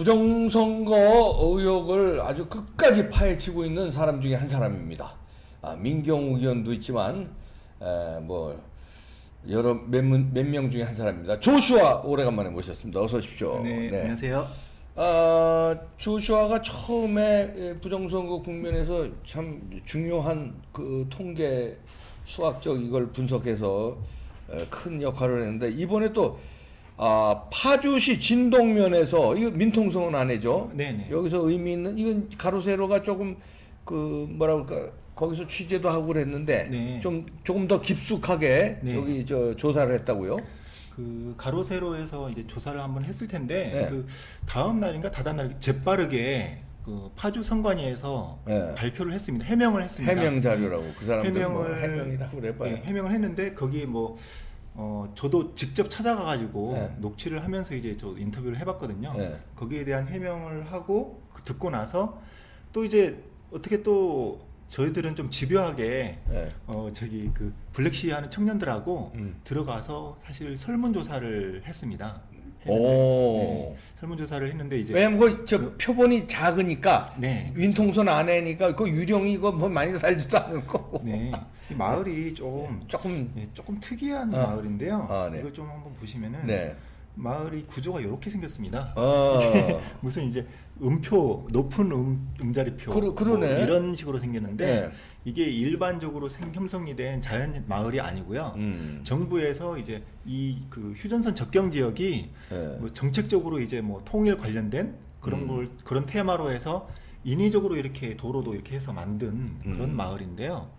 부정선거 의혹을 아주 끝까지 파헤치고 있는 사람 중에 한 사람입니다. 민경욱 의원도 있지만 뭐 여러 몇 명 중에 한 사람입니다. 조슈아 오래간만에 모셨습니다. 어서 오십시오. 네, 안녕하세요. 조슈아가 처음에 부정선거 국면에서 참 중요한 그 통계 수학적 이걸 분석해서 큰 역할을 했는데 이번에 또 파주시 진동면에서 이거 민통성은 안 해죠. 네네. 여기서 의미 있는 이건 가로 세로가 조금 그 뭐라 그럴까 거기서 취재도 하고 그랬는데 네. 좀 조금 더 깊숙하게 네. 여기 저 조사를 했다고요. 그 가로세로에서 이제 조사를 한번 했을 텐데 네. 그 다음 날인가 다다음 날 재빠르게 그 파주 선관위에서 네. 발표를 했습니다. 해명을 했습니다. 해명 자료라고 그 사람들 뭐 해명을 해명이라고 그래봐요. 네, 해명을 했는데 거기 뭐 저도 직접 찾아가가지고 네. 녹취를 하면서 이제 저 인터뷰를 해봤거든요. 네. 거기에 대한 해명을 하고 듣고 나서 또 이제 어떻게 또 저희들은 좀 집요하게 네. 저기 그 블랙시 하는 청년들하고 들어가서 들어가서 사실 설문조사를 했습니다. 오. 네, 설문조사를 했는데 이제 왜냐면 그 표본이 작으니까 네. 윈통선 안에니까 그 유령이 이거 뭐 많이 살지도 않을 거고. 네, 이 마을이 좀 조금 조금 특이한 마을인데요. 네. 이걸 좀 한번 보시면은 네. 마을이 구조가 이렇게 생겼습니다. 어. 무슨 이제 음표 높은 음자리표 그러네. 뭐 이런 식으로 생겼는데 네. 이게 일반적으로 형성이 된 자연 마을이 아니고요. 정부에서 이제 이 그 휴전선 접경 지역이 네. 뭐 정책적으로 이제 뭐 통일 관련된 그런 걸 그런 테마로 해서 인위적으로 이렇게 도로도 이렇게 해서 만든 그런 마을인데요.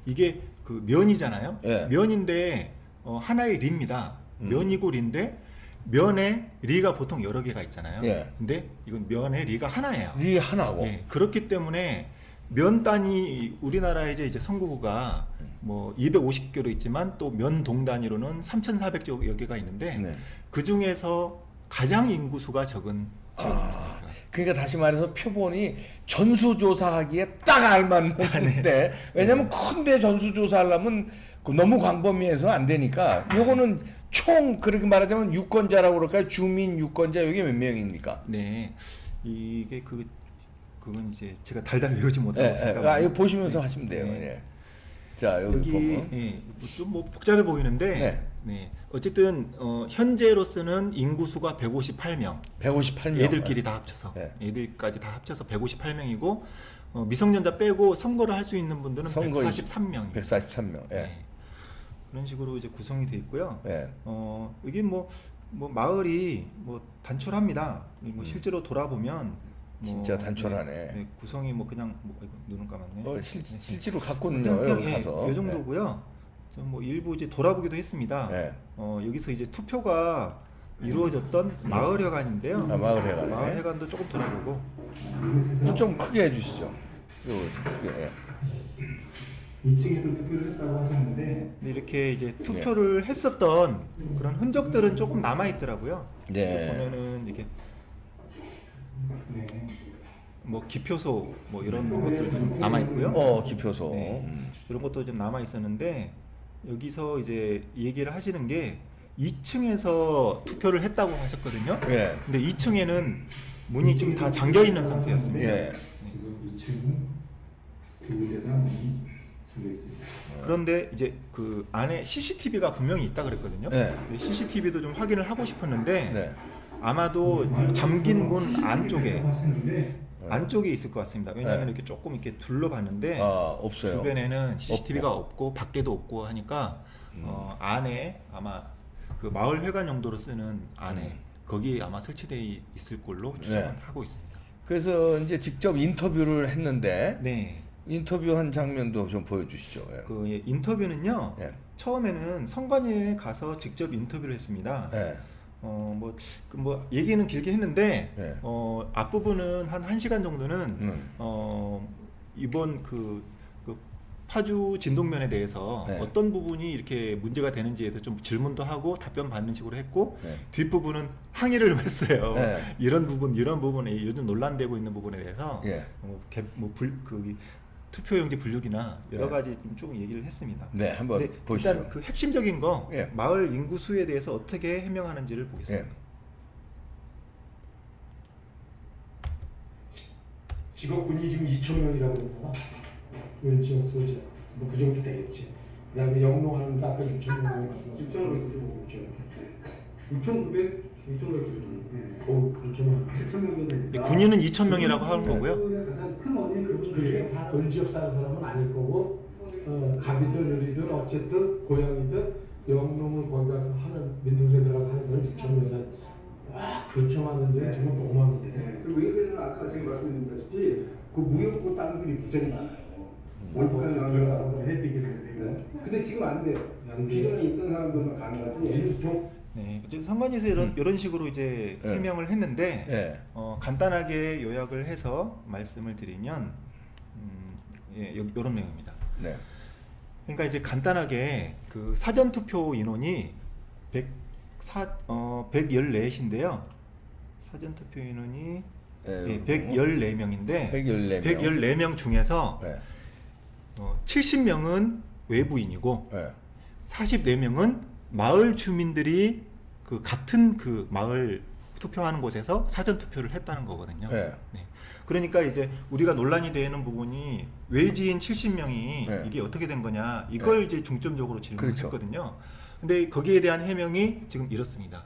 이게 그 면이잖아요. 네. 면인데 하나의 리입니다. 면이고 리인데 면에 리가 보통 여러 개가 있잖아요. 예. 근데 이건 면에 리가 하나예요. 리 하나고. 예, 그렇기 때문에 면 단위 우리나라에 이제 선거구가 뭐 250개로 있지만 또 면 동 단위로는 3,400여 개가 있는데 네. 그 중에서 가장 인구수가 적은 지역입니다. 그러니까 다시 말해서 표본이 전수조사하기에 딱 알맞는데 왜냐면 큰데 전수조사하려면 그 너무 광범위해서 안 되니까 요거는 총 그렇게 말하자면 유권자라고 그럴까요? 주민 유권자 이게 몇 명입니까? 네, 이게 그건 이제 제가 달달 외우지 못하고 이거 보시면서 하시면 돼요. 네. 예. 자 여기 보면 좀 뭐 복잡해 보이는데 네. 네. 어쨌든 현재로서는 인구수가 158명. 158명. 애들끼리 다 합쳐서 네. 애들까지 다 합쳐서 158명이고 미성년자 빼고 선거를 할 수 있는 분들은 선거 143명. 143명. 예. 네. 그런 식으로 이제 구성이 돼 있고요. 예. 이게 뭐 마을이 뭐 단촐합니다. 뭐 실제로 돌아보면 진짜 단촐하네. 네, 구성이 뭐 그냥 이거 눈을 감았네. 실제로 갖고는요. 그냥, 여기 가서. 이 정도고요. 좀 뭐 일부 이제 돌아보기도 했습니다. 네. 여기서 이제 투표가 이루어졌던 마을회관인데요. 마을회관. 마을회관도 조금 돌아보고. 좀 크게 해주시죠. 좀 크게. 예. 2층에서 투표를 했다고 하셨는데 이렇게 이제 투표를 했었던 그런 흔적들은 조금 남아 있더라고요. 네. 보면은 이게 뭐 기표소 뭐 이런 것들도 좀 남아 있고요. 기표소. 네. 이런 것도 좀 남아 있었는데 여기서 이제 얘기를 하시는 게 2층에서 투표를 했다고 하셨거든요. 예. 근데 2층에는 문이 좀 다 잠겨 있는 상태였습니다. 예. 지금 2층은 두 개다 문이 잠겨 있습니다. 그런데 이제 그 안에 CCTV가 분명히 있다 그랬거든요. 네. CCTV도 좀 확인을 하고 싶었는데 네. 아마도 잠긴 문 안쪽에 하시는데 안쪽에 있을 것 같습니다. 왜냐하면 네. 이렇게 조금 이렇게 둘러봤는데 없어요. 주변에는 CCTV가 없고 밖에도 없고 하니까 안에 아마 그 마을 회관 용도로 쓰는 안에 거기 아마 설치되어 있을 걸로 추정하고 있습니다. 그래서 이제 직접 인터뷰를 했는데 네. 인터뷰한 장면도 좀 보여주시죠. 예. 그 인터뷰는요. 예. 처음에는 선관위에 가서 직접 인터뷰를 했습니다. 예. 뭐 얘기는 길게 했는데 네. 앞부분은 한 1시간 정도는 이번 그 파주 진동면에 대해서 네. 어떤 부분이 이렇게 문제가 되는지에 대해서 좀 질문도 하고 답변 받는 식으로 했고 네. 뒷부분은 항의를 했어요. 네. 이런 부분에 요즘 논란되고 있는 부분에 대해서 예. 투표용지 분류기나 여러 네. 가지 좀 얘기를 했습니다. 네, 한번 근데 보시죠. 일단 그 핵심적인 거 예. 마을 인구 수에 대해서 어떻게 해명하는지를 보겠습니다. 예. 직업군이 지금 2,000명이라고 그러더라. 우리 지역 소재 뭐그 정도 되겠지. 그다음에 영농하는 게 아까 6,000명이라고 말씀하셨죠. 6,995. 오, 그렇게 많아. 7,000명 되니까 군인은 2,000명이라고 하는 거고요. 가장 큰 원인이 그중에 다 을지역 사는 사람은 아닐 거고 갑이든 을이든 어쨌든 고양이든 영농을 거기 가서 하는 민둥에 들어가서 하는 사람 6,000명이나 와 그렇게 많은데 정말 너무 많은데. 그리고 외국에는 아까 제가 말씀드렸다시피 그 무역고 다른 분이 굉장히 많아요. 원격한 사람들 해야 되겠는데. 근데 지금 안 돼요. 안 돼요. 기존에 있던 사람들만 가능하지. 네, 이제 선관위에서 이런 식으로 이제 네. 해명을 했는데 예. 간단하게 요약을 해서 말씀을 드리면 이런 내용입니다. 네. 그러니까 이제 간단하게 그 사전 투표 인원이 114인데요. 사전 투표 인원이 114명인데 114명. 114명 중에서 예. 70명은 외부인이고 예. 44명은 마을 주민들이 그 같은 그 마을 투표하는 곳에서 사전 투표를 했다는 거거든요. 네. 네. 그러니까 이제 우리가 논란이 되는 부분이 외지인 70명이 네. 이게 어떻게 된 거냐 이걸 이제 중점적으로 질문했거든요. 그렇죠. 근데 거기에 대한 해명이 지금 이렇습니다.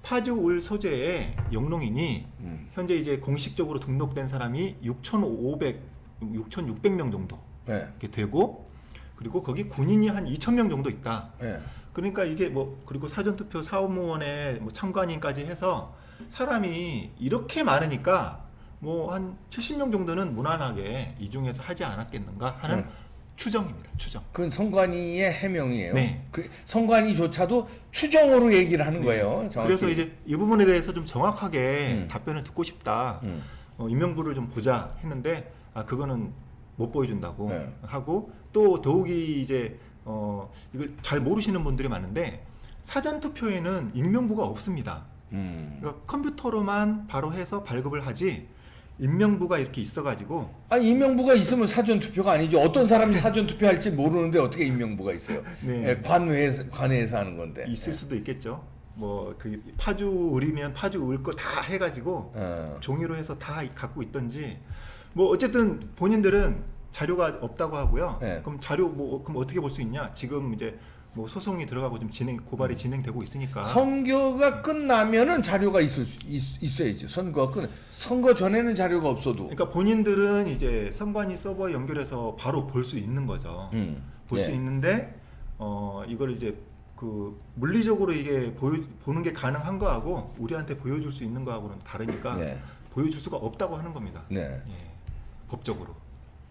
파주 울 소재의 영농인이 현재 이제 공식적으로 등록된 사람이 6,600명 정도 예. 이렇게 되고 그리고 거기 군인이 한 2,000명 정도 있다. 예. 그러니까 이게 뭐 그리고 사전투표 사무원의 뭐 참관인까지 해서 사람이 이렇게 많으니까 뭐 한 70명 정도는 무난하게 이 중에서 하지 않았겠는가 하는 추정입니다. 추정. 그건 선관위의 해명이에요. 네. 그 선관위조차도 추정으로 얘기를 하는 거예요. 정확히. 그래서 이제 이 부분에 대해서 좀 정확하게 답변을 듣고 싶다. 음. 인명부를 좀 보자 했는데 그거는 못 보여준다고 네. 하고 또 더욱이 이제 이걸 잘 모르시는 분들이 많은데 사전 투표에는 인명부가 없습니다. 그러니까 컴퓨터로만 바로 해서 발급을 하지 인명부가 이렇게 있어가지고 아니 인명부가 있으면 사전 투표가 아니죠. 어떤 사람이 사전 투표할지 모르는데 어떻게 인명부가 있어요? 네. 예, 관내에서 하는 건데. 있을 수도 있겠죠. 뭐 그 파주 을이면 파주 을 거 다 해가지고 종이로 해서 다 갖고 있던지 뭐 어쨌든 본인들은 자료가 없다고 하고요. 네. 그럼 자료 뭐 그럼 어떻게 볼 수 있냐? 지금 이제 뭐 소송이 들어가고 좀 고발이 진행되고 있으니까 선거가 끝나면은 자료가 있어야지. 선거 전에는 자료가 없어도. 그러니까 본인들은 이제 선관위 서버에 연결해서 바로 볼 수 있는 거죠. 볼 수 예. 있는데 이걸 이제 그 물리적으로 이게 보는 게 가능한 거하고 우리한테 보여줄 수 있는 거하고는 다르니까 예. 보여줄 수가 없다고 하는 겁니다. 네. 예, 법적으로.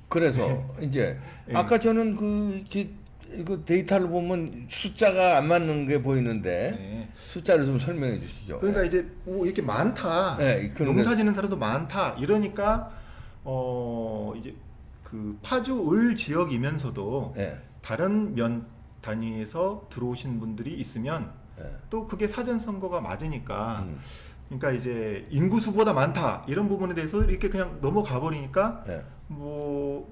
그래서 이제 예. 아까 저는 이거 데이터를 보면 숫자가 안 맞는 게 보이는데 네. 숫자를 좀 설명해 주시죠. 그러니까 이제 뭐 이렇게 많다. 네, 그런 농사짓는 사람도 많다. 이러니까 이제 그 파주 을 지역이면서도 예. 다른 면 단위에서 들어오신 분들이 있으면 예. 또 그게 사전 선거가 맞으니까 그러니까 이제 인구수보다 많다 이런 부분에 대해서 이렇게 그냥 넘어가 버리니까 예. 뭐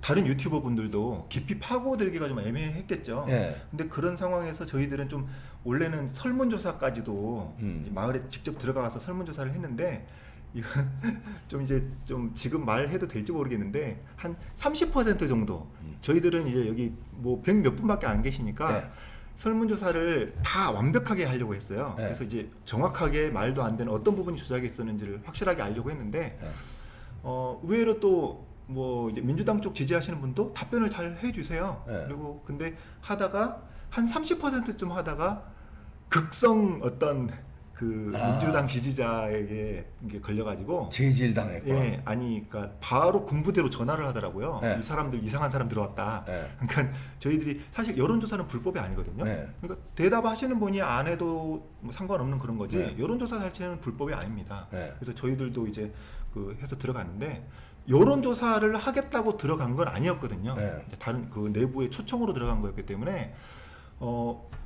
다른 유튜버 분들도 깊이 파고들기가 좀 애매했겠죠. 예. 근데 그런 상황에서 저희들은 좀 원래는 설문조사까지도 마을에 직접 들어가서 설문조사를 했는데 이거 좀 이제 좀 지금 말해도 될지 모르겠는데 한 30% 정도 저희들은 이제 여기 뭐 100 몇 분밖에 안 계시니까 네. 설문조사를 다 완벽하게 하려고 했어요. 네. 그래서 이제 정확하게 말도 안 되는 어떤 부분이 조작이 있었는지를 확실하게 알려고 했는데 네. 의외로 또 뭐 이제 민주당 쪽 지지하시는 분도 답변을 잘 해주세요. 네. 그리고 근데 하다가 한 30%쯤 하다가 극성 어떤 그 민주당 지지자에게 이게 걸려가지고 재질당했구나. 예, 아니, 그러니까 바로 군부대로 전화를 하더라고요. 네. 이 사람들 이상한 사람 들어왔다. 네. 그러니까 저희들이 사실 여론조사는 불법이 아니거든요. 네. 그러니까 대답하시는 분이 안 해도 뭐 상관없는 그런 거지. 네. 여론조사 자체는 불법이 아닙니다. 네. 그래서 저희들도 이제 그 해서 들어갔는데 여론조사를 하겠다고 들어간 건 아니었거든요. 네. 이제 다른 그 내부의 초청으로 들어간 거였기 때문에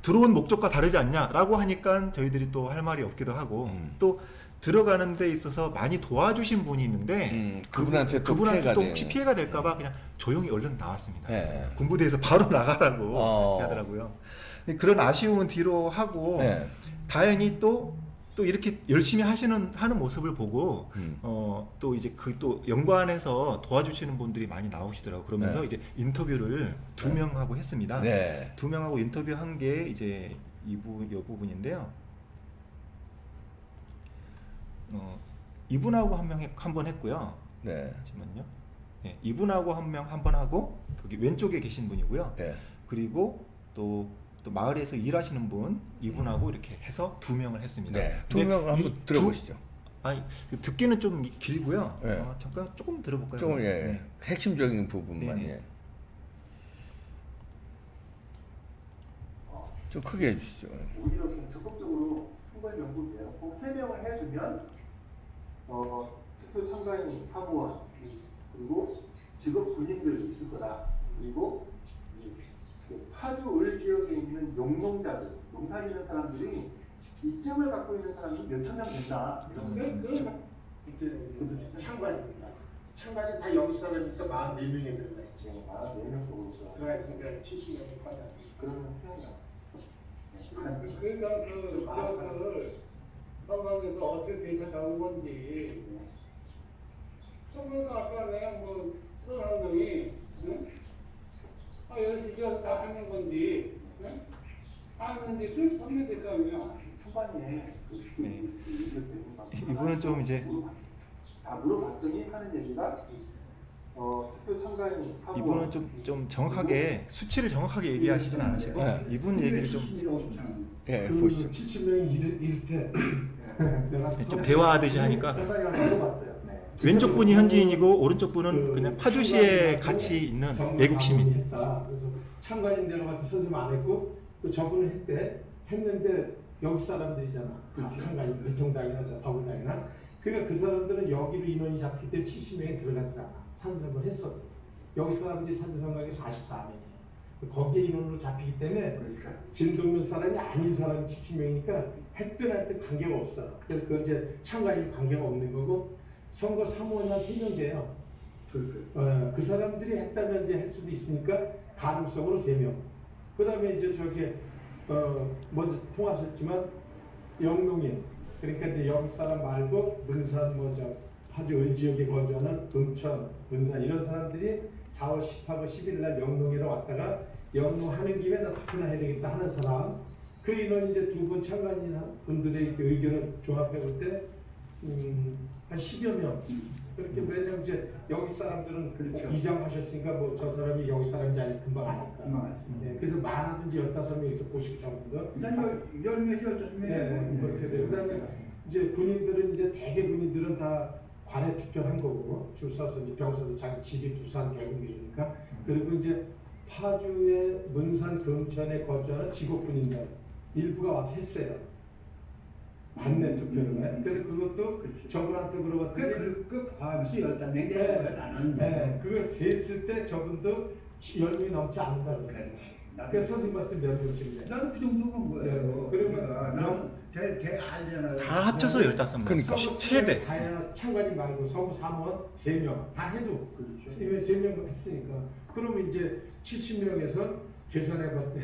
들어온 목적과 다르지 않냐라고 하니까 저희들이 또 할 말이 없기도 하고 또 들어가는 데 있어서 많이 도와주신 분이 있는데 그분한테 또 그분한테 피해가 또 되는. 혹시 피해가 될까봐 그냥 조용히 얼른 나왔습니다. 네. 군부대에서 바로 나가라고 어. 이렇게 하더라고요. 근데 그런 아쉬움은 뒤로 하고 네. 다행히 또 또 이렇게 열심히 하는 모습을 보고 또 이제 그 또 연관해서 도와주시는 분들이 많이 나오시더라고요. 그러면서 네. 이제 인터뷰를 2명하고 했습니다. 네. 2명하고 인터뷰한 게 이제 이 부분인데요. 이분하고 한 번 했고요. 네. 잠시만요. 네, 이분하고 한 번 하고 거기 왼쪽에 계신 분이고요. 네. 그리고 또 마을에서 일하시는 분 이분하고 이렇게 해서 2명을 했습니다. 네. 근데 2명 한번 이 들어보시죠. 아니 듣기는 좀 길고요. 네. 잠깐 조금 들어볼까요? 좀 예. 네. 핵심적인 부분만 네네. 예. 좀 크게 해주시죠. 오히려 그냥 적극적으로 선거 연구 내놓고 해명을 해주면 투표 참가인 사무원 그리고 직업 군인들 있을 거다. 그리고 그 파주 을 지역에 있는 용농자들, 농사 짓는 사람들이 이점을 갖고 있는 사람이 몇천 명 된다. 창관입니다. 창관이 다 여기 사람이니까 44명에 들어가 있지. 4명 정도 들어가 있으니까 70명이 관장. 그러면 생각나. 그러니까 그것을 선거에서 어떻게 데이터 나온 건지 선거가 아까 내가 뭐 선거운동이 여기서 지어서 다 하는 건지 하는지 그 선거될 거 아니야. 선관위에 네. 이분은 좀 이제 다 물어봤더니 하는 얘기가 투표 참가인 이분은 좀 정확하게 수치를 정확하게 얘기하시진 않으시고 네. 이분 얘기를 좀 예, 그 보시죠. 70명이 이를 때 내가 좀 대화하듯이 하니까 선관위가 물어봤어요. 왼쪽 분이 현지인이고 오른쪽 분은 그냥 파주시에 같이 있는 외국 시민. 했다. 그래서 참관인 내가 봤을 때 선생님 안 했고 또 저분은 했는데 여기 사람들이잖아. 참관인 의정당이나 더불당이나 그러니까 그 사람들은 여기로 인원이 잡힐 때 70명이 들어가지 않아. 산수선거를 했어. 여기 사람들이 산수선거에 44명이에요. 거기에 인원으로 잡히기 때문에 진동면 사람이 아닌 사람이 70명이니까 했든 관계가 없어. 그래서 그 이제 참관인 관계가 없는 거고 선거 사무원만 3명 돼요. 그 사람들이 했다면 이제 할 수도 있으니까 가능성으로 3명. 그 다음에 이제 저기 먼저 통하셨지만 영농인 그러니까 이제 여기 사람 말고 문산 파주 을 지역에 거주하는 금천, 문산 이런 사람들이 4월 18일, 11일 날 영농에로 왔다가 영농하는 김에 나 투표나 해야 되겠다 하는 사람 그 인원 이제 2분 참관인 분들의 의견을 조합해 볼 때 한 10여 명 그렇게 왜냐면 이제 여기 사람들은 이장하셨으니까 뭐 저 사람이 여기 사람인지 아닌지 금방 아니까 그래서 많아든지 15명 이렇게 보시고 정도 그렇게 돼요. 그다음에 이제 군인들은 이제 대개 군인들은 다 관에 투표한 거고 줄 서서 이제 병사도 자기 집이 부산 경북이니까 그리고 이제 파주의 문산 금천에 거주하는 직업 군인들 일부가 와서 했어요. 반내 투표를 해. 그래서 그것도 저분한테 물어봤더니 그 포함해서 15명 되는 나는 그걸 셌을 때 저분도 10명이 넘지 않는다 그래. 그래서 선생님 봤을 때 몇 명쯤이냐? 나도 그 정도 본 거예요. 그러면 나는 대 알잖아. 다 합쳐서 15명. 그러니까. 최대. 다야 참관인 말고 서무 사무원 3명 다 해도 이미 3명 했으니까 그러면 이제 70명에서 계산해 봤을 때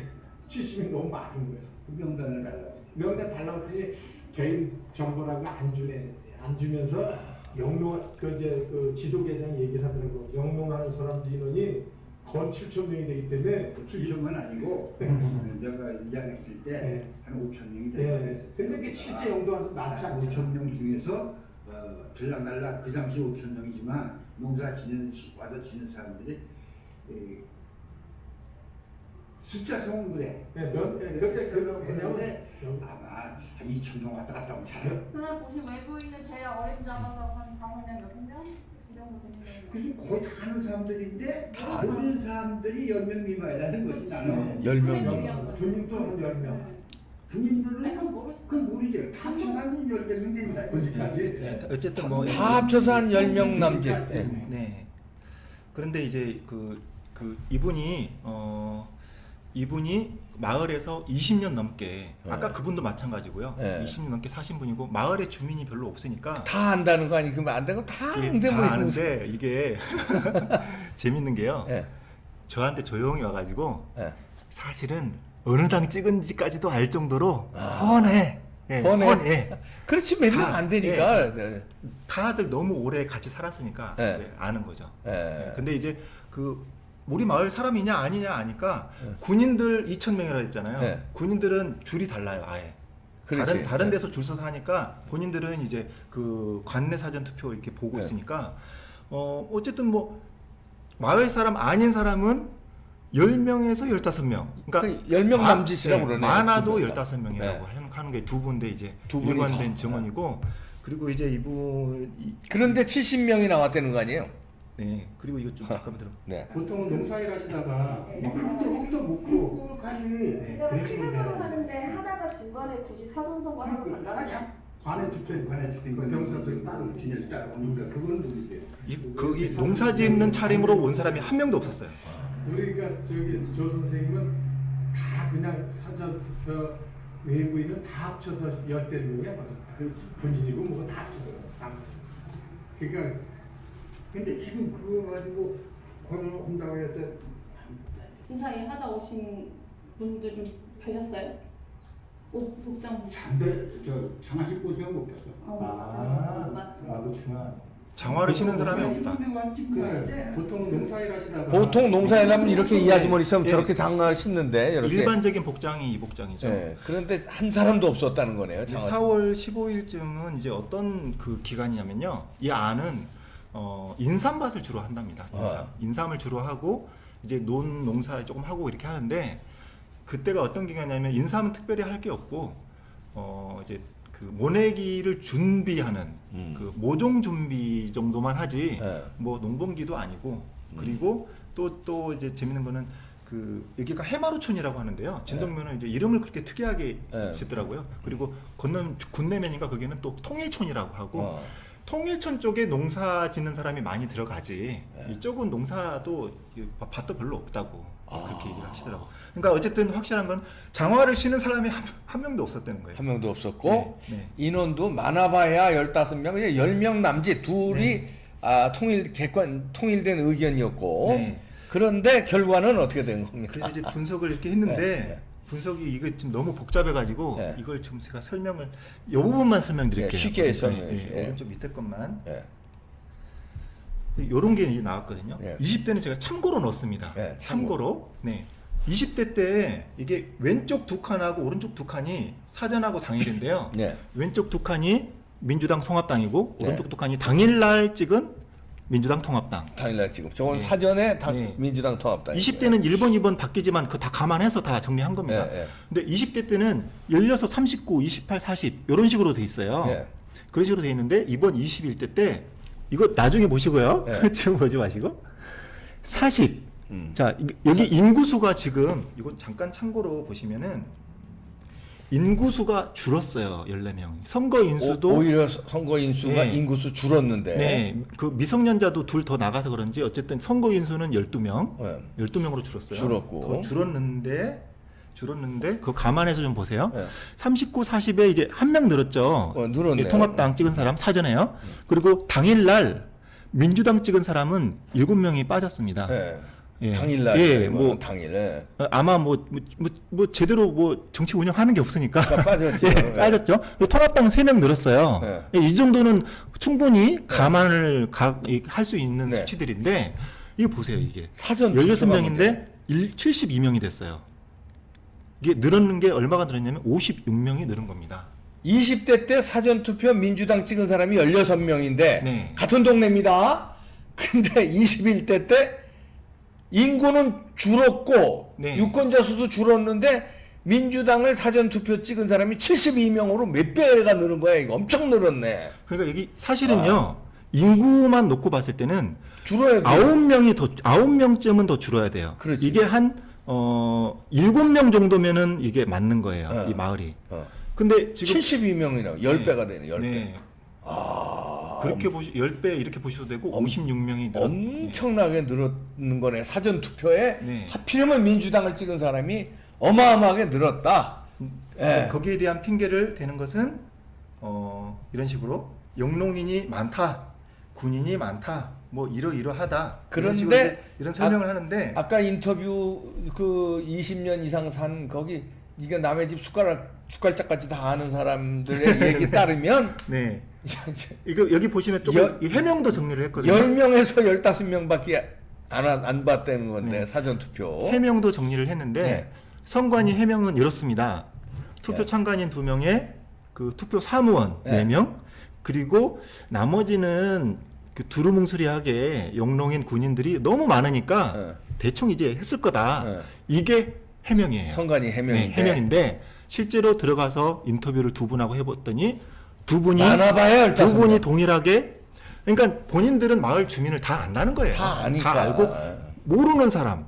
70이 너무 많은 거야. 명단을 달라. 명단 달라고 했더니 개인 정보라고 안 주네. 안 주면서 영농 그 지도 계장 얘기를 하더라고. 영농하는 사람들 인원이 건 7,000명이 되기 때문에 7천은 아니고 내가 이양했을 때 한 5천 명이 예. 근데 그게 실제 영도와서 많지 않죠. 5천 명 중에서 들락날락 그 당시 5천 명이지만 농사 와서 지는 사람들이 숫자 세운 그래. 그때 했는데 아마 한 2천 명 왔다 갔다 하면 잘해. 그날 보신 외부인은 대략 어린 잡아서 한 5명, 6명? 이 정도 되는 그래서 거의 다 아는 사람들인데 모르는 사람들이 10명 미만이라는 거지 나는. 10명. 군인도 한 10명. 군인들은 그건 모르지. 다 합쳐서 한 10명 된다. 어디까지? 네, 어쨌든 뭐 다 합쳐서 한 10명 남짓. 예. 네. 그런데 이제 이분이 마을에서 20년 넘게 아까 그분도 마찬가지고요. 네. 20년 넘게 사신 분이고 마을에 주민이 별로 없으니까 다 안다는 거 아니? 그러면 안 되고 다 이게 안돼 다 뭐 아는데 이게 재밌는 게요. 예. 저한테 조용히 와가지고 예. 사실은 어느 당 찍은지까지도 알 정도로 뻔해. 예, 헌해. 예. 그렇지 몇 명 다, 안 되니까. 네. 다들 너무 오래 같이 살았으니까 예. 이제 아는 거죠. 예. 예. 근데 이제 우리 마을 사람이냐 아니냐 아니까 군인들 2,000명이라 했잖아요. 예. 군인들은 줄이 달라요, 아예. 그렇지. 다른 예. 데서 줄 서서 하니까 본인들은 이제 그 관내 사전 투표 이렇게 보고 예. 있으니까 어쨌든 뭐 마을 사람 아닌 사람은 10명에서 15명. 그러니까 그 10명 남짓이라고 그러네요. 많아도 두 분 다. 15명이라고 네. 하는 게 두 분인데 이제 두 분이 일관된 더. 증언이고 그리고 이제 그런데 70명이 나왔다는 거 아니에요? 네. 그리고 이거 좀 잠깐만 들어. 네. 보통은 농사일 하시다가 흙도 묻고 꿀까지 그러니까 시간으로 하는데 하다가 중간에 굳이 사전 선거하러 간다는 거. 관내 투표 관내 투표 경사들이 따로 진열 따로 그러니까 그거는 모르겠어요. 이 농사 짓는 차림으로 온 사람이 한 명도 없었어요. 우리가 저기 조 선생님은 다 그냥 사전 투표 외부인은 다 합쳐서 10대명이야. 군인이고 뭐가 다 합쳐서. 그러니까 근데 지금 그거 가지고 혼다고 했을 때 인사에 하다 오신 분들 좀 뵈셨어요? 옷 복장. 잠들 장화식 보세요 못 봤어. 나도 중요한. 장화를 신은 사람이 없다. 보통은 농사일 하시다가 보통 농사일 하면 이렇게 이 아주머니처럼 예. 저렇게 장화 신는데 이렇게. 일반적인 복장이 이 복장이죠. 예. 그런데 한 사람도 없었다는 거네요. 이제 장화. 4월 15일쯤은 이제 어떤 그 기간이냐면요. 이 안은 인삼밭을 주로 한답니다. 인삼을 주로 하고 이제 농사 조금 하고 이렇게 하는데 그때가 어떤 기간이냐면 인삼은 특별히 할 게 없고 이제 그 모내기를 준비하는 그 모종 준비 정도만 하지 네. 뭐 농번기도 아니고 그리고 또 이제 재밌는 거는 그 여기가 해마루촌이라고 하는데요. 진동면은 이제 이름을 그렇게 특이하게 네. 짓더라고요. 그리고 건넌 군내면인가 거기는 또 통일촌이라고 하고 통일촌 쪽에 농사 짓는 사람이 많이 들어가지 이쪽은 농사도 밭도 별로 없다고 그렇게 얘기를 하시더라고요. 그러니까 어쨌든 확실한 건 장화를 신은 사람이 한 명도 없었다는 거예요. 한 명도 없었고 네, 네. 인원도 많아봐야 15명, 10명 남짓 둘이 통일된 의견이었고 네. 그런데 결과는 어떻게 된 겁니까? 그래서 이제 분석을 이렇게 했는데 네. 분석이 이거 지금 너무 복잡해가지고 네. 이걸 지금 제가 설명을 이 부분만 설명드릴게요. 네, 쉽게 설명해 네, 주세요. 네, 오른쪽 밑에 것만 예. 이런 게 이제 나왔거든요. 네. 20대는 제가 참고로 넣었습니다. 네, 참고로. 네. 20대 때 이게 왼쪽 두 칸하고 오른쪽 두 칸이 사전하고 당일인데요. 네. 왼쪽 두 칸이 민주당 통합당이고 네. 오른쪽 두 칸이 당일날 찍은 민주당 통합당. 당일날 지금 저건 네. 사전에 네. 민주당 통합당. 20대는 1번, 2번 바뀌지만 그거 다 감안해서 다 정리한 겁니다. 네, 근데 20대 때는 16, 39, 28, 40 이런 식으로 돼 있어요. 네. 그런 식으로 돼 있는데 이번 21대 때 이거 나중에 보시고요. 네. 지금 보지 마시고 40. 자, 여기 인구수가 지금 이건 잠깐 참고로 보시면은 인구수가 줄었어요. 14명. 선거 인수도 오히려 선거 인수가 네. 인구수 줄었는데. 네. 그 미성년자도 둘 더 나가서 그런지 어쨌든 선거 인수는 12명. 네. 12명으로 줄었어요. 줄었고. 더 줄었는데 그거 감안해서 좀 보세요. 네. 39, 40에 이제 한 명 늘었죠. 늘었네요. 예, 통합당 찍은 사람 사전에요. 그리고 당일날 민주당 찍은 사람은 7명이 빠졌습니다. 네. 예. 당일날. 예, 뭐 당일에. 아마 뭐 제대로 뭐 정치 운영하는 게 없으니까 그러니까 빠졌죠. 예, 네. 빠졌죠. 통합당 3명 늘었어요. 네. 예, 이 정도는 충분히 감안을 할 수 있는 네. 수치들인데 이거 보세요. 이게 사전 16명인데 72명이 됐어요. 이게 늘었는 게 얼마가 늘었냐면 56명이 늘은 겁니다. 20대 때 사전투표 민주당 찍은 사람이 16명인데 네. 같은 동네입니다. 근데 21대 때 인구는 줄었고 네. 유권자 수도 줄었는데 민주당을 사전투표 찍은 사람이 72명으로 몇 배가 늘은 거야. 이거 엄청 늘었네. 그러니까 여기 사실은요. 인구만 놓고 봤을 때는 줄어야 돼. 9명쯤은 더 줄어야 돼요. 그렇지. 이게 한 7명 정도면은 이게 맞는 거예요. 이 마을이. 근데 지금 72명이나 10배가 되네. 10배. 네. 그렇게 10배 이렇게 보셔도 되고 56명이 엄청나게 늘었는 거네. 사전투표에 네. 하필이면 민주당을 찍은 사람이 어마어마하게 늘었다. 예. 거기에 대한 핑계를 대는 것은 이런 식으로 영농인이 많다, 군인이 많다, 뭐 이러이러하다. 그런데 이런 설명을 하는데 아까 인터뷰 그 20년 이상 산 거기 이게 남의 집 숟갈짝까지 다 아는 사람들의 얘기 따르면 네. 이거 여기 보시면 조금 이 해명도 정리를 했거든요. 10명에서 15명밖에 안 봤다는 건데 네. 사전 투표. 해명도 정리를 했는데 네. 선관위 해명은 이렇습니다. 투표 네. 참관인 2명에 그 투표 사무원 네. 4명 그리고 나머지는 그 두루뭉술하게 영롱인 군인들이 너무 많으니까 네. 대충 이제 했을 거다. 네. 이게 해명이에요. 선관위 해명인데. 네, 해명인데 실제로 들어가서 인터뷰를 두 분하고 해봤더니 두 분이 많아봐야 두 15명. 분이 동일하게 그러니까 본인들은 마을 주민을 다 안다는 거예요. 다 아니까. 알고 모르는 사람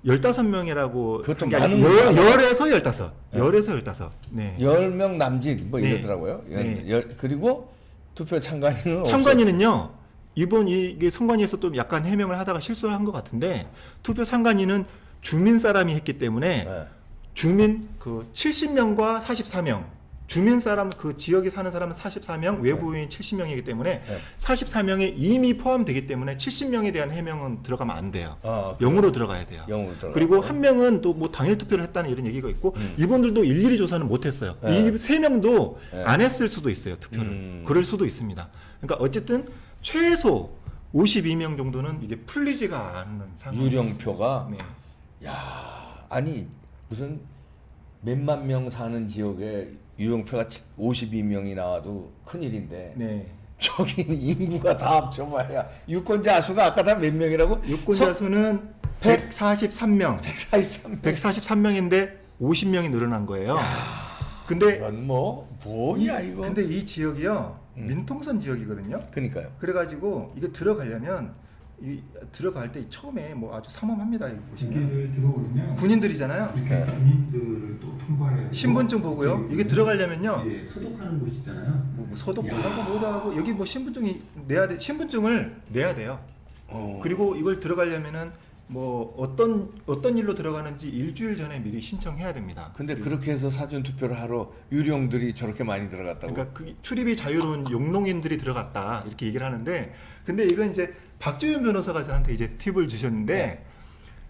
15명이라고 그것도 한 게 아니라 많은 거야. 열에서 15. 열에서 15. 네. 10명 남짓 뭐 네. 이러더라고요. 네. 그리고 투표 참관인은 참관인은요. 이번 이게 선관위에서 또 약간 해명을 하다가 실수를 한 것 같은데 투표 참관인은 주민 사람이 했기 때문에 없어요. 네. 주민 그 70명과 44명 주민 사람 그 지역에 사는 사람은 44명 외부인 70명이기 때문에 네. 44명에 이미 포함되기 때문에 70명에 대한 해명은 들어가면 안 돼요. 아, 0으로 들어가야 돼요. 0으로 들어가고. 그리고 한 명은 또 뭐 당일 투표를 했다는 이런 얘기가 있고 이분들도 일일이 조사는 못했어요. 네. 이 세 명도 네. 안 했을 수도 있어요 투표를. 그럴 수도 있습니다. 그러니까 어쨌든 최소 52명 정도는 이게 풀리지가 않는 상황이 유령표가 있습니다. 네. 야, 아니 무슨 몇만 명 사는 지역에 유령표가 52명이 나와도 큰일인데 네. 저기는 인구가 다 합쳐봐야 유권자 수가 아까 다 몇 명이라고? 유권자 수는 143명. 143명. 143명인데 50명이 늘어난 거예요. 근데 이건 뭐야 이거? 근데 이 지역이요. 민통선 지역이거든요. 그러니까요. 그래가지고 이거 들어가려면 이 들어갈 때 처음에 뭐 아주 삼엄합니다. 이거 보시면 여기를 들어오면 군인들이잖아요. 이렇게 주민들을 또 통과해 신분증 보고요. 이게 들어가려면요. 예, 소독하는 곳 있잖아요. 뭐 소독도 하고 뭐도 하고 여기 뭐 신분증이 내야 돼. 신분증을 내야 돼요. 그리고 이걸 들어가려면은 뭐 어떤 일로 들어가는지 일주일 전에 미리 신청해야 됩니다. 근데 그렇게 해서 사전 투표를 하러 유령들이 저렇게 많이 들어갔다고? 그러니까 그 출입이 자유로운 용농인들이 들어갔다 이렇게 얘기를 하는데 근데 이건 이제 박주현 변호사가 저한테 이제 팁을 주셨는데 네.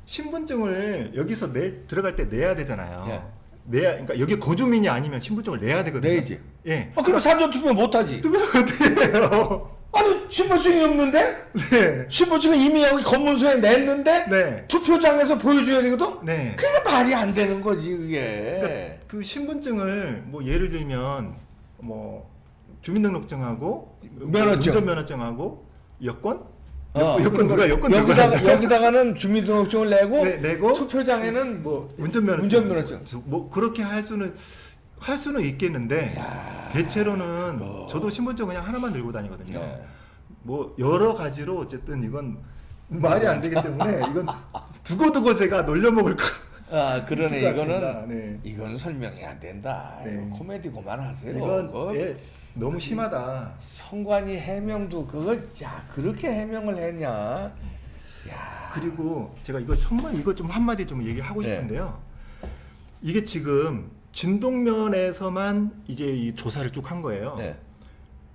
신분증을 여기서 들어갈 때 내야 되잖아요. 네. 내야 그러니까 여기 거주민이 아니면 신분증을 내야 되거든요. 내야지. 예. 그럼 사전 투표 못하지. 투표를 어떻게 해요? 아니 신분증이 없는데? 네. 신분증은 이미 여기 검문소에 냈는데 네. 투표장에서 보여줘야 되거든? 네. 그게 말이 안 되는 거지 그게. 그러니까 그 신분증을 뭐 예를 들면 뭐 주민등록증하고 면허증. 운전면허증하고 여권 여권 누가 여권 들고 가는데? 여기다가는 주민등록증을 내고, 네, 내고 투표장에는 뭐 운전면허증 운전면허증. 뭐 그렇게 할 수는 있겠는데 대체로는 저도 신분증 그냥 하나만 들고 다니거든요. 네. 뭐 여러 가지로 어쨌든 이건 말이 안 되기 때문에 이건 두고두고 제가 놀려먹을 거. 아 그러네 있을 것 같습니다. 이거는 네. 이건 설명이 안 된다. 네. 이거 코미디 그만하세요. 이건 그거 예, 너무 심하다. 성관이 해명도 그걸 야 그렇게 해명을 했냐? 야 그리고 제가 이거 정말 이거 좀 한마디 좀 얘기하고 네. 싶은데요. 이게 지금 진동면에서만 이제 이 조사를 쭉 한 거예요. 네.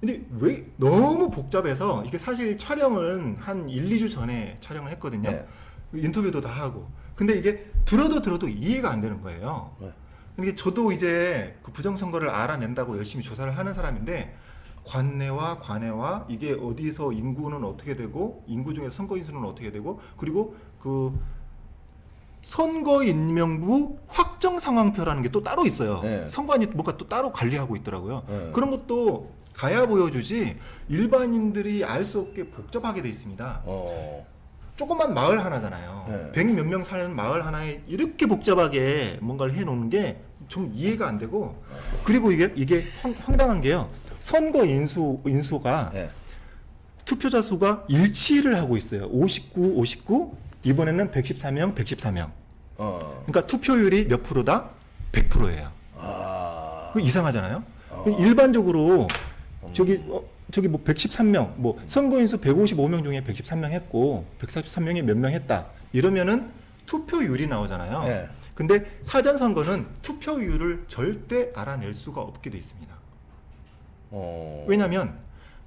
근데 왜 너무 복잡해서 이게 사실 촬영은 한 1, 2주 전에 촬영을 했거든요. 네. 인터뷰도 다 하고. 근데 이게 들어도 이해가 안 되는 거예요. 네. 근데 저도 이제 그 부정선거를 알아낸다고 열심히 조사를 하는 사람인데 관내와 관외와 이게 어디서 인구는 어떻게 되고 인구 중에 선거인수는 어떻게 되고 그리고 그 선거인명부 확정 상황표라는 게 또 따로 있어요. 네. 선관위 뭔가 또 따로 관리하고 있더라고요. 네. 그런 것도 가야 보여주지 일반인들이 알 수 없게 복잡하게 돼 있습니다. 조그만 마을 하나잖아요. 네. 100 몇 명 사는 마을 하나에 이렇게 복잡하게 뭔가를 해놓는 게 좀 이해가 안 되고 그리고 이게 황당한 게요. 선거 인수가 네. 투표자 수가 일치를 하고 있어요. 59 이번에는 114명. 그러니까 투표율이 몇 프로다? 100%예요. 그 이상하잖아요. 일반적으로 저기 뭐 113명, 뭐 선거인수 155명 중에 113명 했고 143명이 몇 명 했다. 이러면은 투표율이 나오잖아요. 네. 근데 사전 선거는 투표율을 절대 알아낼 수가 없게 돼 있습니다. 왜냐하면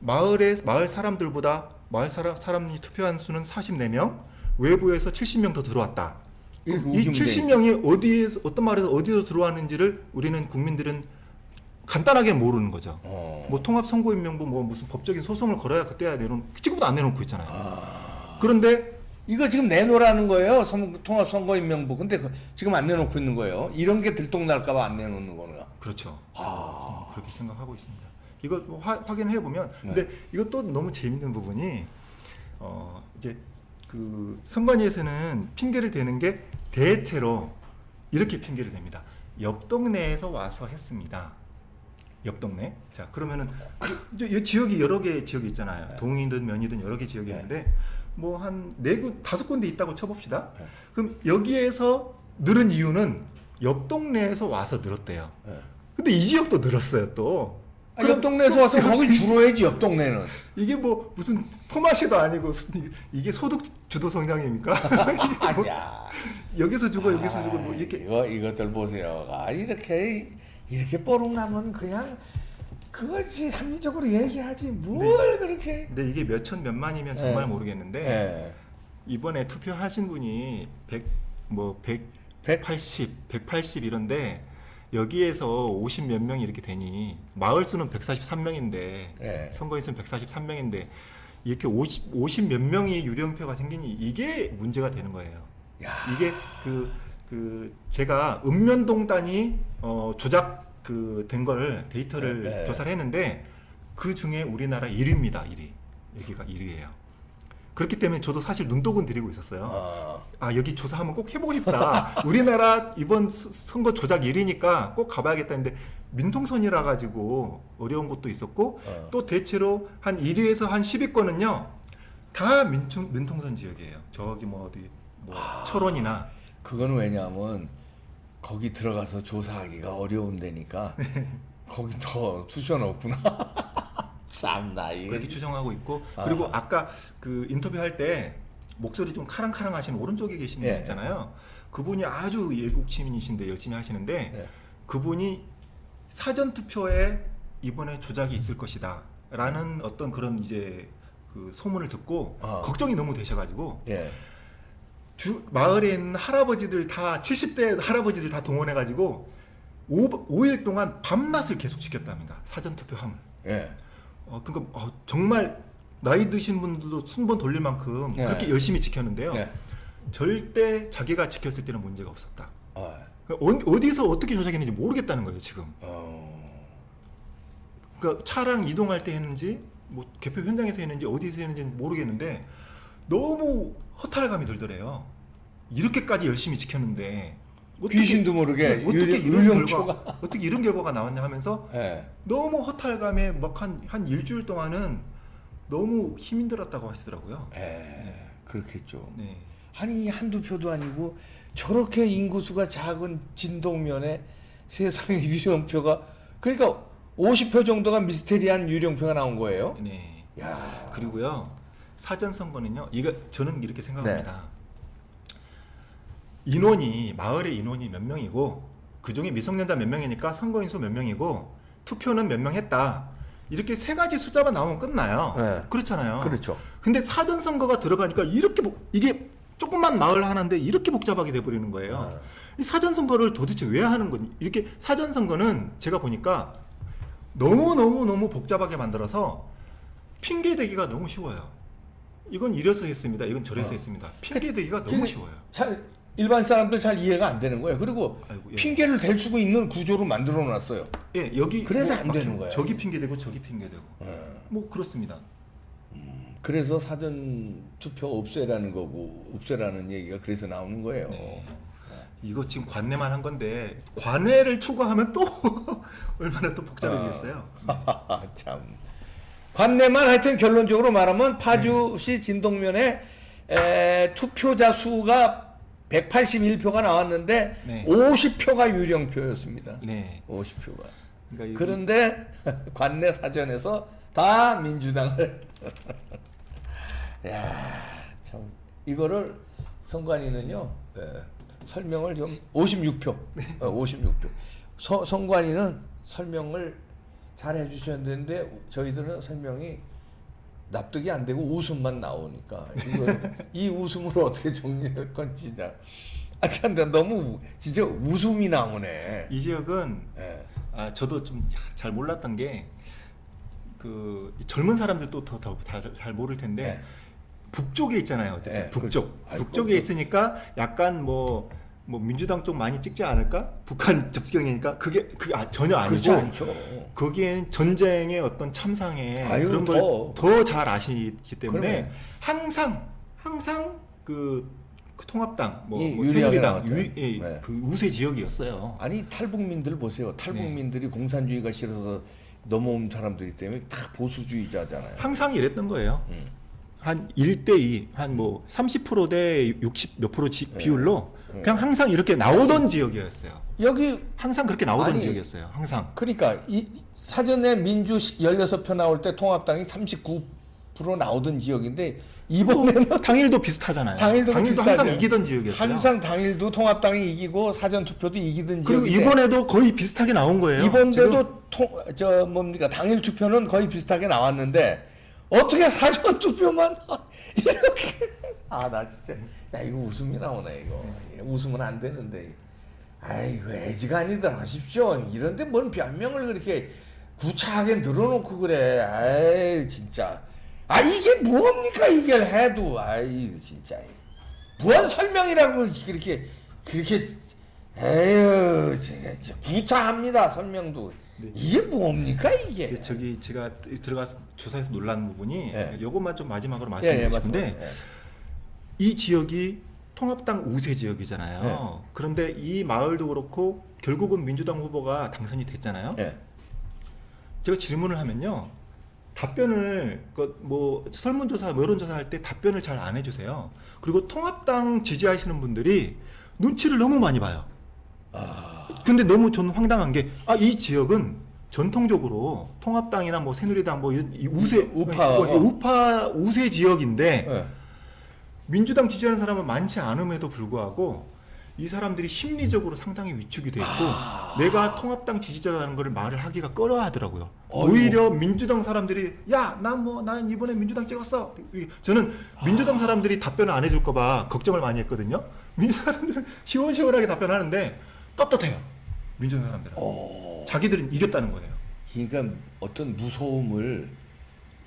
마을 사람들보다 마을 사람이 투표한 수는 44명, 외부에서 70명 더 들어왔다. 이렇게 이 우기면 70명이 어디에서 어떤 말에서 어디서 들어왔는지를 우리는 국민들은 간단하게 모르는 거죠. 뭐 통합선거인명부 뭐 무슨 법적인 소송을 걸어야 그때야 내놓은 지금도 안 내놓고 있잖아요. 그런데 이거 지금 내놓으라는 거예요. 통합선거인명부. 근데 지금 안 내놓고 있는 거예요. 이런 게 들통날까봐 안 내놓는 거는. 그렇죠. 그렇게 생각하고 있습니다. 이거 뭐 확인해 보면 근데 이것도 너무 재밌는 부분이 이제 그 선관위에서는 핑계를 대는 게 대체로 이렇게 핑계를 댑니다. 옆 동네에서 와서 했습니다. 옆 동네. 자 그러면은 이 지역이 여러 개 지역이 있잖아요. 동이든 면이든 여러 개 지역이 있는데 뭐 한 5군데 있다고 쳐봅시다. 그럼 여기에서 늘은 이유는 옆 동네에서 와서 늘었대요. 근데 이 지역도 늘었어요 또. 옆 동네에서 와서 거기 주로 해야지. 옆 동네는. 이게 뭐 무슨 포마시도 아니고 이게 소득 주도 성장입니까? 이게 뭐 여기서 주고 여기서 주고 뭐 이렇게 이것들 보세요. 이렇게 뽀록나면 그냥 그거지 합리적으로 얘기하지 뭘 그렇게. 근데 이게 몇천 몇만이면 정말 네. 모르겠는데 네. 이번에 투표하신 분이 180 이런데 여기에서 50 몇 명이 이렇게 되니 마을 수는 143명인데 네. 선거인 수는 143명인데 이렇게 50 몇 명이 유령표가 생기니 이게 문제가 되는 거예요. 야. 이게 제가 읍면동단이 조작 된 걸 데이터를 네. 조사를 했는데 그 중에 우리나라 1위입니다. 1위. 여기가 1위예요. 그렇기 때문에 저도 사실 눈독은 들이고 있었어요. 여기 조사하면 꼭 해보고 싶다. 우리나라 이번 선거 조작 1위니까 꼭 가봐야겠다 했는데 민통선이라 가지고 어려운 것도 있었고 또 대체로 한 1위에서 한 10위권은요 다 민통선 지역이에요. 저기 뭐 어디 뭐 철원이나. 그거는 왜냐하면 거기 들어가서 조사하기가 어려운 데니까 거기 더 쑤셔넣었구나. 참나 이게. 그렇게 추정하고 있고 그리고 아까 그 인터뷰할 때 목소리 좀 카랑카랑 하시는 오른쪽에 계신 분 있잖아요. 그분이 아주 예국 시민이신데 열심히 하시는데 그분이 사전 투표에 이번에 조작이 있을 것이다 라는 어떤 그런 이제 그 소문을 듣고 걱정이 너무 되셔가지고 마을에 있는 할아버지들 다 70대 할아버지들 다 동원해가지고 5일 동안 밤낮을 계속 지켰답니다. 사전 투표함을. 그러니까 정말 나이 드신 분들도 순번 돌릴 만큼 그렇게 열심히 지켰는데요. 절대 자기가 지켰을 때는 문제가 없었다. 어디서 어떻게 조작했는지 모르겠다는 거예요 지금. 그러니까 차량 이동할 때 했는지 뭐 개표 현장에서 했는지 어디서 했는지는 모르겠는데 너무 허탈감이 들더래요. 이렇게까지 열심히 지켰는데 귀신도 모르게 어떻게 이런 결과가 나왔냐 하면서 너무 허탈감에 막 한 일주일 동안은 너무 힘 들었다고 하시더라고요. 그렇겠죠. 네. 아니 한두 표도 아니고 저렇게 인구수가 작은 진동면에 세상에 유령표가 그러니까 50표 정도가 미스테리한 유령표가 나온 거예요. 네. 야. 그리고요 사전 선거는요. 이거 저는 이렇게 생각합니다. 마을의 인원이 몇 명이고 그 중에 미성년자 몇 명이니까 선거인 수 몇 명이고 투표는 몇 명 했다. 이렇게 세 가지 숫자만 나오면 끝나요. 그렇잖아요. 그렇죠. 근데 사전 선거가 들어가니까 이렇게 이게 조금만 마을 하나인데 이렇게 복잡하게 돼 버리는 거예요. 이 사전 선거를 도대체 왜 하는 거니? 이렇게 사전 선거는 제가 보니까 너무 복잡하게 만들어서 핑계 대기가 너무 쉬워요. 이건 이래서 했습니다. 이건 저래서 했습니다. 핑계 대기가 너무 쉬워요. 일반 사람들 잘 이해가 안 되는 거예요. 그리고 아이고, 핑계를 댈 수 있는 구조로 만들어 놨어요. 여기 그래서 안 되는 거예요. 저기 핑계 대고 저기 핑계 대고. 뭐 그렇습니다. 그래서 사전 투표 없애라는 얘기가 그래서 나오는 거예요. 이거 지금 관내만 한 건데 관내를 추가하면 또 얼마나 또 복잡해지겠어요. 참. 관내만 하여튼 결론적으로 말하면 파주시 진동면에 투표자 수가 181표가 나왔는데 50표가 유령표였습니다. 50표가. 그러니까 그런데 관내 사전에서 다 민주당을 참 이거를 선관위는요 설명을 좀 56표 56표 선관위는 설명을 잘 해주셔야 되는데 저희들은 설명이 납득이 안 되고 웃음만 나오니까 이 웃음으로 어떻게 정리할 건지 아, 참, 나 너무 진짜 웃음이 나오네. 이 지역은 예. 저도 좀 잘 몰랐던 게 젊은 사람들도 더 잘 모를 텐데 네. 북쪽에 있잖아요. 어쨌든 네, 북쪽. 그렇죠. 북쪽에 있으니까 약간 뭐 민주당 쪽 많이 찍지 않을까? 북한 접경이니까 그게 전혀 아니고 그렇지 않죠. 거기엔 전쟁의 어떤 참상에 아유, 그런 걸 더 잘 아시기 때문에 그러네. 항상 그 통합당, 이 유리하게 새누리당 나왔죠. 네. 그 우세 지역이었어요. 아니 탈북민들 보세요. 탈북민들이 공산주의가 싫어서 넘어온 사람들이 때문에 다 보수주의자잖아요. 항상 이랬던 거예요. 한 1대2, 한 뭐 30%대 60 몇 프로 비율로 그냥 항상 이렇게 나오던 지역이었어요. 여기 항상 그렇게 나오던 아니, 지역이었어요. 항상. 그러니까 이 사전에 민주 16표 나올 때 통합당이 39% 나오던 지역인데 이번에는 당일도 비슷하잖아요. 당일도 항상 비슷하죠. 이기던 지역이었어요. 항상 당일도 통합당이 이기고 사전 투표도 이기던 그리고 지역인데 이번에도 거의 비슷하게 나온 거예요. 이번에도 당일 투표는 거의 비슷하게 나왔는데 어떻게 사전 투표만 이렇게 나 진짜 이거 웃음이 나오네 이거. 웃으면 안 되는데 아이고 애지간히들 하십시오. 이런데 뭔 변명을 그렇게 구차하게 늘어놓고 그래. 아이 진짜 이게 뭡니까 이걸 해도 진짜 무한 설명이라고 그렇게 에휴 제가 구차합니다 설명도. 네. 이게 뭡니까 이게? 근데 제가 들어가서 조사해서 놀란 부분이 예. 요것만 좀 마지막으로 말씀드리고 싶은데 맞습니다. 이 지역이 통합당 우세 지역이잖아요. 네. 그런데 이 마을도 그렇고 결국은 민주당 후보가 당선이 됐잖아요. 예. 제가 질문을 하면요. 답변을 설문조사, 여론조사 할 때 답변을 잘 안 해주세요. 그리고 통합당 지지하시는 분들이 눈치를 너무 많이 봐요. 근데 너무 저는 황당한 게 이 지역은 전통적으로 통합당이나 뭐 새누리당 이 우파 우세 지역인데 예. 민주당 지지하는 사람은 많지 않음에도 불구하고 이 사람들이 심리적으로 상당히 위축이 돼 있고 내가 통합당 지지자라는 걸 말을 하기가 꺼려하더라고요. 오히려 민주당 사람들이 난 이번에 민주당 찍었어. 저는 민주당 사람들이 답변을 안 해줄까 봐 걱정을 많이 했거든요. 민주당 사람들은 시원시원하게 답변하는데 떳떳해요. 민주당 사람들은. 자기들은 이겼다는 거예요. 그러니까 어떤 무서움을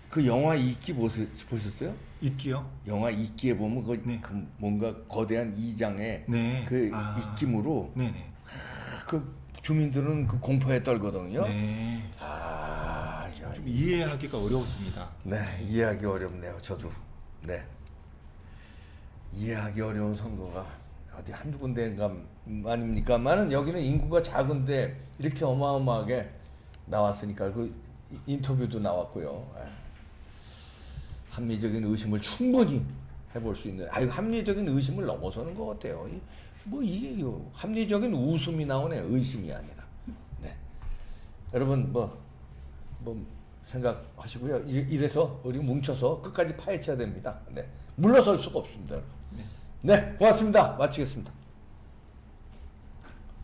그 영화 이끼 보셨어요? 있기요? 영화 이끼에 보면 네. 그 뭔가 거대한 이장의 네. 그 입김으로 네네. 그 주민들은 그 공포에 떨거든요. 네. 좀 이해하기가 어려웠습니다. 네, 이해하기 어렵네요. 저도. 네. 이해하기 어려운 선거가 어디 한두 군데인가 아닙니까만은 여기는 인구가 작은데 이렇게 어마어마하게 나왔으니까 그 인터뷰도 나왔고요. 합리적인 의심을 충분히 해볼 수 있는 합리적인 의심을 넘어서는 것 같아요. 이게 합리적인 웃음이 나오네. 의심이 아니라. 네. 여러분 생각하시고요. 이래서 우리 뭉쳐서 끝까지 파헤쳐야 됩니다. 네. 물러설 수가 없습니다. 네, 고맙습니다. 마치겠습니다.